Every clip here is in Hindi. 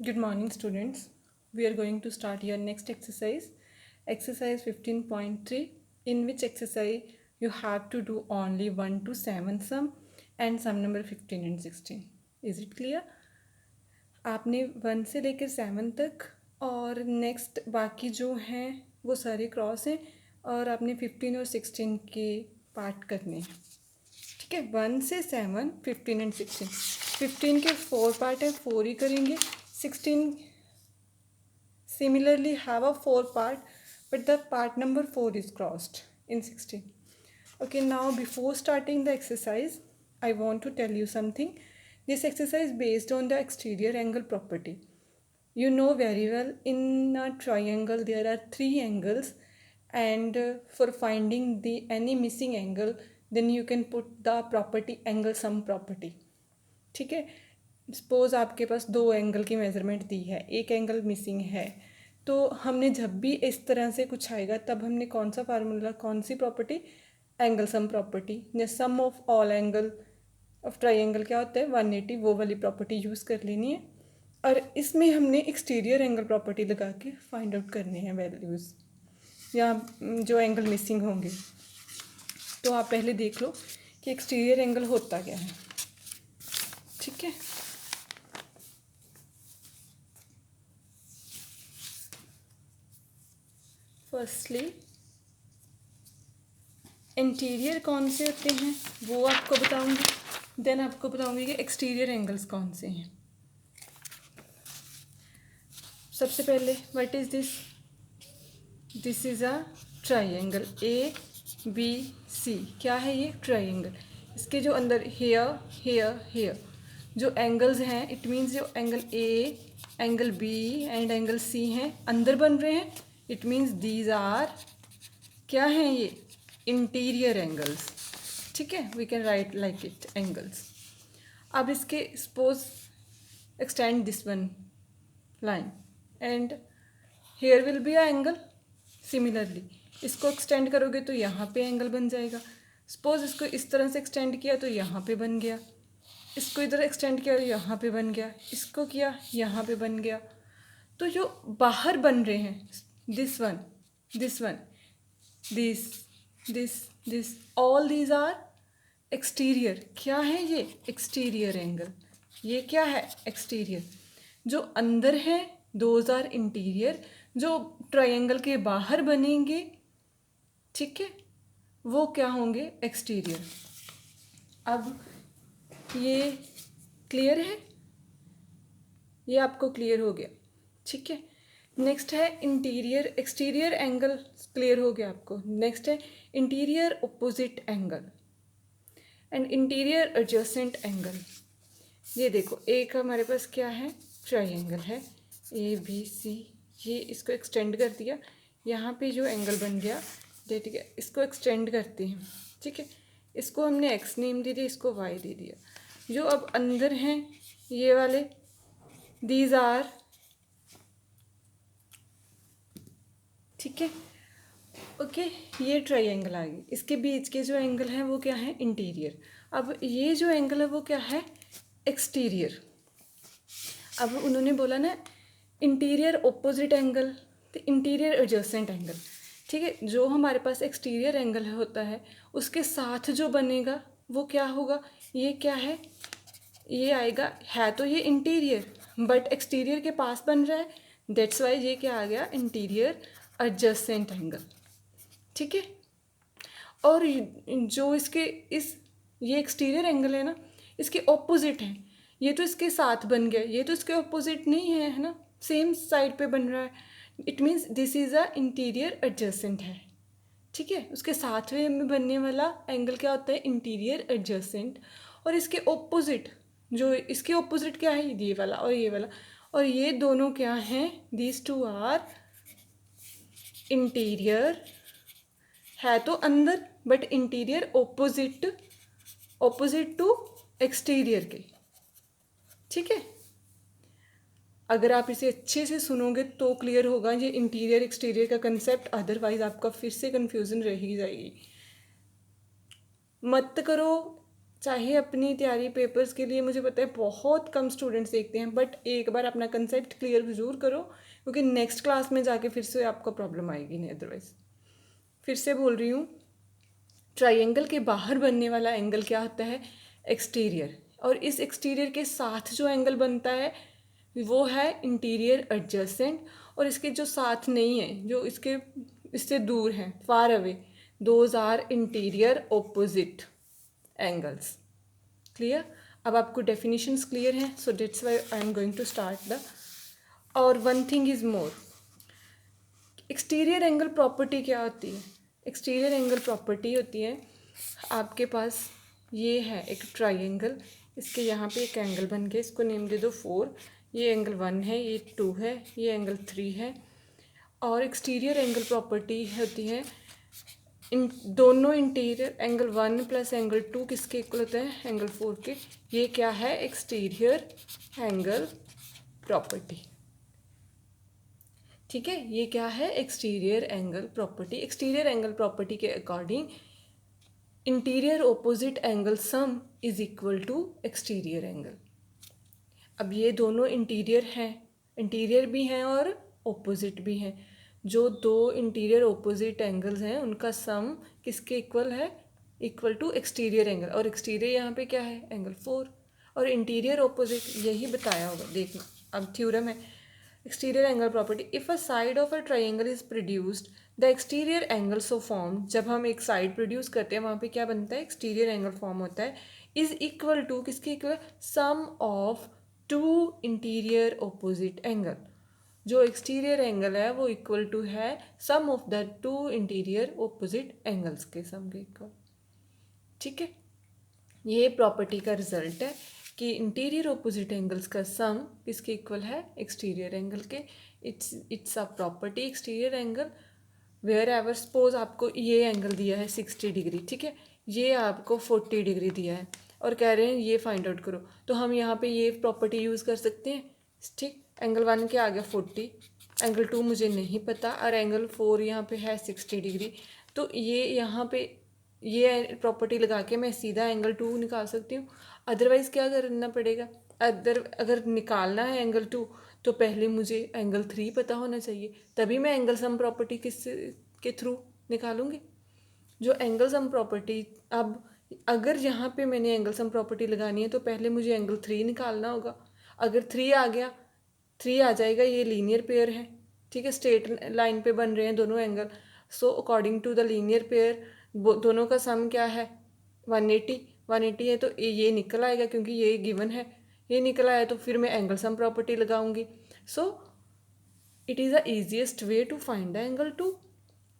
Good morning, students. We are going to start your next exercise, exercise 15.3, in which exercise you have to do only 1 to 7 sum and sum number 15 and 16. Is it clear? आपने 1 से लेकर 7 तक और नेक्स्ट बाकी जो हैं वो सारे क्रॉस हैं और आपने 15 और 16 के पार्ट करने हैं. ठीक है, 1 से 7, 15 एंड 16. 15 के 4 पार्ट है, 4 ही करेंगे. 16 similarly have a 4 part, but the part number 4 is crossed in 16. Okay, now before starting the exercise, I want to tell you something. This exercise based on the exterior angle property. You know very well, in a triangle there are 3 angles, and for finding the any missing angle, then you can put the property angle sum property. ठीक है, सपोज आपके पास 2 एंगल की मेज़रमेंट दी है, एक एंगल मिसिंग है, तो हमने जब भी इस तरह से कुछ आएगा तब हमने कौन सा फार्मूला, कौन सी प्रॉपर्टी, एंगल सम प्रॉपर्टी, या sum of all angle of triangle क्या होता है 180, वो वाली प्रॉपर्टी यूज़ कर लेनी है. और इसमें हमने एक्सटीरियर एंगल प्रॉपर्टी लगा के फाइंड आउट करने हैं वैल्यूज़ या जो एंगल मिसिंग होंगे. तो आप पहले देख लो कि एक्सटीरियर एंगल होता क्या है. ठीक है, फर्स्टली इंटीरियर कौन से होते हैं वो आपको बताऊंगी, देन आपको बताऊंगी कि एक्सटीरियर एंगल्स कौन से हैं. सबसे पहले what is this, this is a triangle A B C. क्या है ये ट्राइंगल. इसके जो अंदर हेयर हेयर हेयर जो एंगल्स हैं, इट मीन्स जो angle A, angle B and angle C हैं अंदर बन रहे हैं. इट मीन्स दीज आर क्या हैं ये इंटीरियर एंगल्स. ठीक है, we can write like it angles. अब इसके suppose extend this one line and here will be a angle. Similarly इसको एक्सटेंड करोगे तो यहाँ पे एंगल बन जाएगा. सपोज इसको इस तरह से एक्सटेंड किया तो यहाँ पे बन गया, इसको इधर एक्सटेंड किया तो यहाँ पे बन गया, इसको किया यहाँ पे बन गया. तो जो बाहर बन रहे हैं this one, this one, this, this, this, all these are exterior. क्या है ये एक्सटीरियर एंगल. ये क्या है एक्सटीरियर. जो अंदर है दोज आर इंटीरियर. जो ट्रायंगल के बाहर बनेंगे, ठीक है, वो क्या होंगे एक्सटीरियर. अब ये क्लियर है, ये आपको क्लियर हो गया. ठीक है, नेक्स्ट है इंटीरियर एक्सटीरियर एंगल. क्लियर हो गया आपको. नेक्स्ट है interior opposite angle and interior adjacent angle. ये देखो एक हमारे पास क्या है ट्राइंगल है ए बी सी. ये इसको एक्सटेंड कर दिया, यहाँ पे जो एंगल बन गया, ठीक है, इसको एक्सटेंड करते हैं. ठीक है, इसको हमने एक्स नेम दे दिया, इसको वाई दे दिया. जो अब अंदर हैं ये वाले, दीज आर, ठीक है, ओके, ये ट्राइंगल आ गई. इसके बीच के जो एंगल हैं वो क्या है इंटीरियर. अब ये जो एंगल है वो क्या है एक्सटीरियर. अब उन्होंने बोला ना इंटीरियर ऑपोजिट एंगल, तो इंटीरियर एडजेसेंट एंगल. ठीक है, जो हमारे पास एक्सटीरियर एंगल होता है उसके साथ जो बनेगा वो क्या होगा, ये क्या है, ये आएगा, है तो ये इंटीरियर बट एक्सटीरियर के पास बन रहा है, दैट्स वाई ये क्या आ गया इंटीरियर एडजेसेंट एंगल. ठीक है, और जो इसके इस ये एक्सटीरियर एंगल है ना, इसके ऑपोजिट है. ये तो इसके साथ बन गया, ये तो इसके ऑपोजिट नहीं है ना, सेम साइड पे बन रहा है. It means this is a interior adjacent है. ठीक है, उसके साथ में बनने वाला एंगल क्या होता है इंटीरियर एडजेसेंट. और इसके ऑपोजिट, जो इसके ऑपोजिट क्या है ये वाला और ये वाला, और ये दोनों क्या हैं, दीज टू आर इंटीरियर, है तो अंदर but interior opposite, opposite to exterior के. ठीक है, अगर आप इसे अच्छे से सुनोगे तो क्लियर होगा ये इंटीरियर एक्सटीरियर का कंसेप्ट, अदरवाइज आपका फिर से कंफ्यूजन रह ही जाएगी. मत करो चाहे अपनी तैयारी पेपर्स के लिए मुझे पता है बहुत कम स्टूडेंट्स देखते हैं, बट एक बार अपना कंसेप्ट क्लियर ज़रूर करो, क्योंकि नेक्स्ट क्लास में जाके फिर से आपको प्रॉब्लम आएगी नहीं अदरवाइज। फिर से बोल रही हूँ, ट्राइंगल के बाहर बनने वाला एंगल क्या होता है? एक्सटीरियर। और इस एक्सटीरियर के साथ जो एंगल बनता है वो है इंटीरियर एडजेसेंट, और इसके जो साथ नहीं है, जो इससे दूर हैं, far away, those are interior opposite angles. Clear? अब आपको डेफिनेशंस क्लियर हैं, so that's why I am going to start the. और one thing is more, exterior angle property क्या होती है? एक्सटीरियर एंगल प्रॉपर्टी होती है, आपके पास ये है एक ट्राइंगल, इसके यहाँ पे एक एंगल बन गया, इसको नेम दे दो 4, ये एंगल 1 है, ये 2 है, ये एंगल 3 है। और एक्सटीरियर एंगल प्रॉपर्टी होती है, इन दोनों इंटीरियर एंगल 1 प्लस एंगल 2 किसके इक्वल होता है? एंगल 4 के। ये क्या है? Exterior angle property. ठीक है, ये क्या है? Exterior angle property. Exterior angle property के according interior opposite angle sum is equal to exterior angle. अब ये दोनों इंटीरियर हैं, इंटीरियर भी हैं और ओपोजिट भी हैं। जो दो इंटीरियर ओपोजिट एंगल्स हैं उनका सम किसके इक्वल है? Equal to exterior angle. और एक्सटीरियर यहाँ पे क्या है? एंगल 4। और इंटीरियर ओपोजिट यही बताया होगा, देखना अब थ्योरम है। Exterior angle property, if a side of a triangle is produced the exterior angle so form, जब हम एक साइड प्रोड्यूस करते हैं वहाँ पे क्या बनता है? एक्सटीरियर एंगल फॉर्म होता है, इज इक्वल टू किसके equal? Sum of two interior opposite angle. जो एक्सटीरियर एंगल है वो इक्वल टू है sum of the two interior opposite angles के सम के इक्वल। ठीक है, ये प्रॉपर्टी का रिजल्ट है कि इंटीरियर ओपोजिट एंगल्स का सम किसके इक्वल है? एक्सटीरियर एंगल के। It's a property exterior angle wherever, suppose आपको ये एंगल दिया है 60 डिग्री, ठीक है, ये आपको 40 डिग्री दिया है और कह रहे हैं ये फाइंड आउट करो, तो हम यहाँ पे ये प्रॉपर्टी यूज़ कर सकते हैं। ठीक, एंगल 1 क्या आ गया? 40, एंगल 2 मुझे नहीं पता, और एंगल 4 यहाँ पे है 60 डिग्री, तो ये यहाँ पे ये प्रॉपर्टी लगा के मैं सीधा एंगल 2 निकाल सकती हूँ। अदरवाइज़ क्या करना पड़ेगा? अगर निकालना है एंगल 2 तो पहले मुझे एंगल 3 पता होना चाहिए, तभी मैं एंगल सम प्रॉपर्टी के थ्रू निकालूंगी। जो एंगल सम प्रॉपर्टी, अब अगर यहाँ पे मैंने एंगल सम प्रॉपर्टी लगानी है तो पहले मुझे एंगल 3 निकालना होगा। अगर 3 आ गया, 3 आ जाएगा, ये लीनियर पेयर है, ठीक है, स्ट्रेट लाइन पे बन रहे हैं दोनों angle, so according to the linear pair दोनों का सम क्या है? 180 है, तो ये निकल आएगा क्योंकि ये गिवन है, ये निकल आया, तो फिर मैं एंगल सम प्रॉपर्टी लगाऊंगी। So it is the easiest way to find the angle 2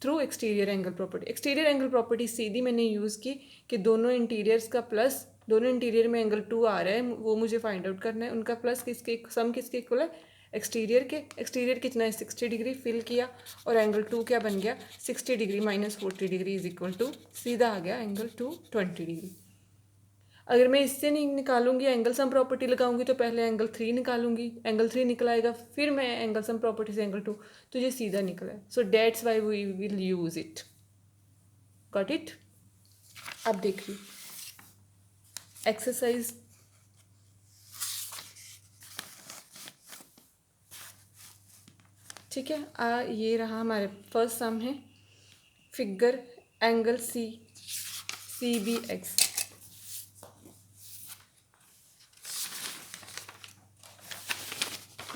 through exterior angle property. Exterior angle property सीधी मैंने यूज़ की कि दोनों इंटीरियर्स का प्लस, दोनों इंटीरियर में एंगल 2 आ रहा है वो मुझे फाइंड आउट करना है, उनका प्लस किसके सम किसके इक्वल है? एक्सटीरियर के। एक्सटीरियर कितना है? 60 डिग्री फिल किया, और एंगल 2 क्या बन गया? 60 degree minus 40 degree is equal to, सीधा आ गया एंगल 2 20 डिग्री। अगर मैं इससे नहीं निकालूंगी, एंगल सम प्रॉपर्टी लगाऊंगी, तो पहले एंगल 3 निकालूंगी, एंगल 3 निकल आएगा, फिर मैं एंगल सम प्रॉपर्टी से एंगल 2, तो ये सीधा निकला है। So that's why we will use it. Got it? अब देखिए एक्सरसाइज, ठीक है, ये रहा हमारे फर्स्ट सम है, figure angle C B X.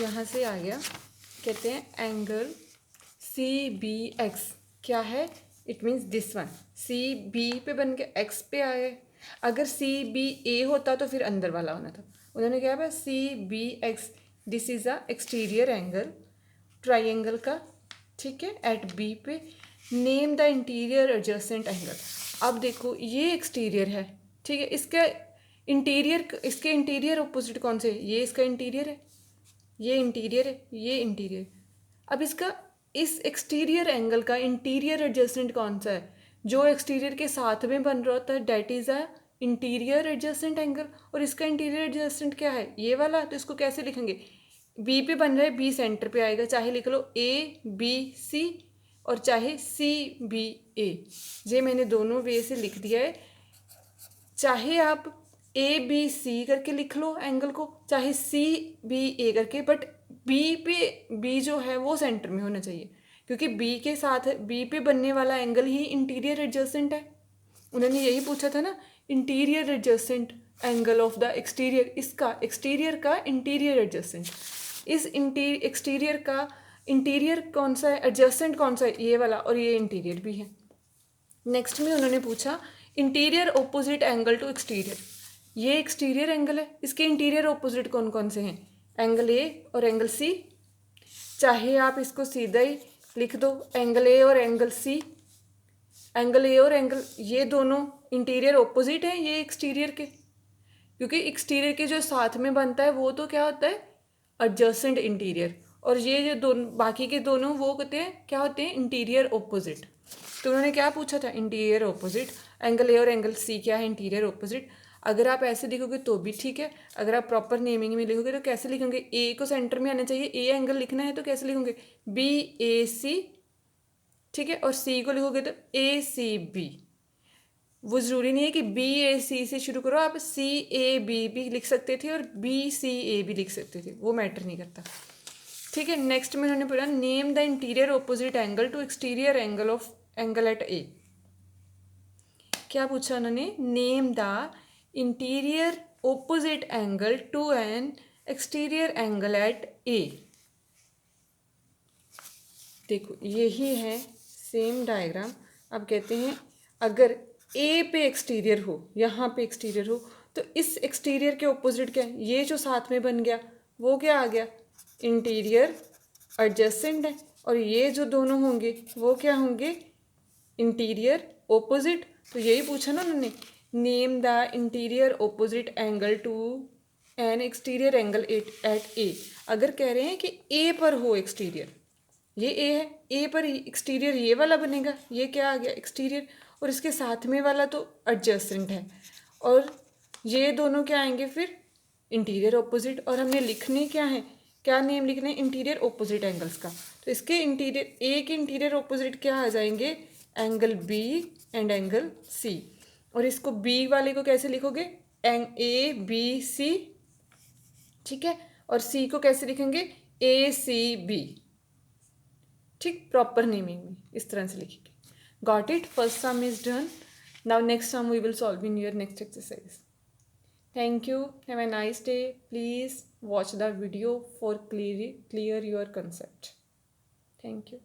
यहाँ से आ गया, कहते हैं एंगल सी बी एक्स क्या है? It means this one, C B पे बन के एक्स पे आए। अगर सी बी ए होता तो फिर अंदर वाला होना था, उन्होंने क्या है? C B X, this is a exterior angle triangle का, ठीक है, एट बी पे, name the interior adjacent angle. अब देखो ये एक्सटीरियर है, ठीक है, इसके इंटीरियर अपोजिट कौन से? ये इसका इंटीरियर है, ये इंटीरियर है, ये इंटीरियर। अब इसका इस एक्सटीरियर एंगल का इंटीरियर एडजेसेंट कौन सा है? जो एक्सटीरियर के साथ में बन रहा होता है, that is a interior adjacent angle. और इसका इंटीरियर एडजेसेंट क्या है? ये वाला। तो इसको कैसे लिखेंगे? बी पे बन रहा है, बी सेंटर पे आएगा, चाहे लिख लो ए बी सी और चाहे सी बी ए। ये मैंने दोनों वे से लिख दिया है, चाहे आप ए बी सी करके लिख लो एंगल को, चाहे सी बी ए करके, बट बी पे बी जो है वो सेंटर में होना चाहिए, क्योंकि बी के साथ बी पे बनने वाला एंगल ही इंटीरियर एडजसेंट है। उन्होंने यही पूछा था ना, interior adjacent angle of the exterior, इसका एक्सटीरियर का इंटीरियर एडजसेंट, इस एक्सटीरियर का इंटीरियर कौन सा है, एडजसेंट कौन सा है, ये वाला, और ये इंटीरियर भी है। नेक्स्ट में उन्होंने पूछा interior opposite angle to exterior, ये एक्सटीरियर एंगल है, इसके इंटीरियर ऑपोजिट कौन कौन से हैं, एंगल ए और एंगल सी। चाहे आप इसको सीधा ही लिख दो, एंगल ए और एंगल सी, एंगल ए और एंगल, ये दोनों इंटीरियर ऑपोजिट हैं ये एक्सटीरियर के, क्योंकि एक्सटीरियर के जो साथ में बनता है वो तो क्या होता है, एडजेसेंट इंटीरियर, और ये जो दोनों बाकी के दोनों वो होते हैं क्या होते हैं, इंटीरियर ऑपोजिट। तो उन्होंने क्या पूछा था, इंटीरियर ऑपोजिट, एंगल ए और एंगल सी क्या है, इंटीरियर ऑपोजिट। अगर आप ऐसे लिखोगे तो भी ठीक है, अगर आप प्रॉपर नेमिंग में लिखोगे तो कैसे लिखोगे, ए को सेंटर में आना चाहिए, ए एंगल लिखना है तो कैसे लिखोगे, बी ए सी, ठीक है, और सी को लिखोगे तो ए सी बी। वो ज़रूरी नहीं है कि बी ए सी से शुरू करो, आप सी ए बी भी लिख सकते थे और बी सी ए भी लिख सकते थे, वो मैटर नहीं करता, ठीक है। नेक्स्ट में उन्होंने पूछा name the interior opposite angle to exterior angle of angle at A. क्या पूछा उन्होंने, name the interior opposite angle to an exterior angle at A. देखो यही है सेम डायग्राम। अब कहते हैं अगर ए पे एक्सटीरियर हो, यहाँ पे एक्सटीरियर हो, तो इस एक्सटीरियर के ऑपोजिट क्या है, ये जो साथ में बन गया वो क्या आ गया, इंटीरियर एडजेसेंट है, और ये जो दोनों होंगे वो क्या होंगे, इंटीरियर ऑपोजिट। तो यही पूछा ना उन्होंने, name the interior opposite angle to an exterior angle at a. अगर कह रहे हैं कि ए पर हो एक्सटीरियर, ये ए है, ए पर एक्सटीरियर ये वाला बनेगा, ये क्या आ गया एक्सटीरियर, और इसके साथ में वाला तो एडजेसेंट है, और ये दोनों क्या आएंगे फिर इंटीरियर ऑपोजिट। और हमने लिखने क्या है, क्या नेम लिखना है, इंटीरियर ऑपोजिट एंगल्स का। तो इसके इंटीरियर ए के इंटीरियर ऑपोजिट क्या आ जाएंगे, angle B and angle C. और इसको बी वाले को कैसे लिखोगे, ए बी सी, ठीक है, और सी को कैसे लिखेंगे, ए सी बी, ठीक, प्रॉपर नेमिंग में इस तरह से लिखेंगे। Got it, first sum is done. Now next sum we will solve in your next exercise. Thank you. Have a nice day. Please watch the video for clear your concept. Thank you.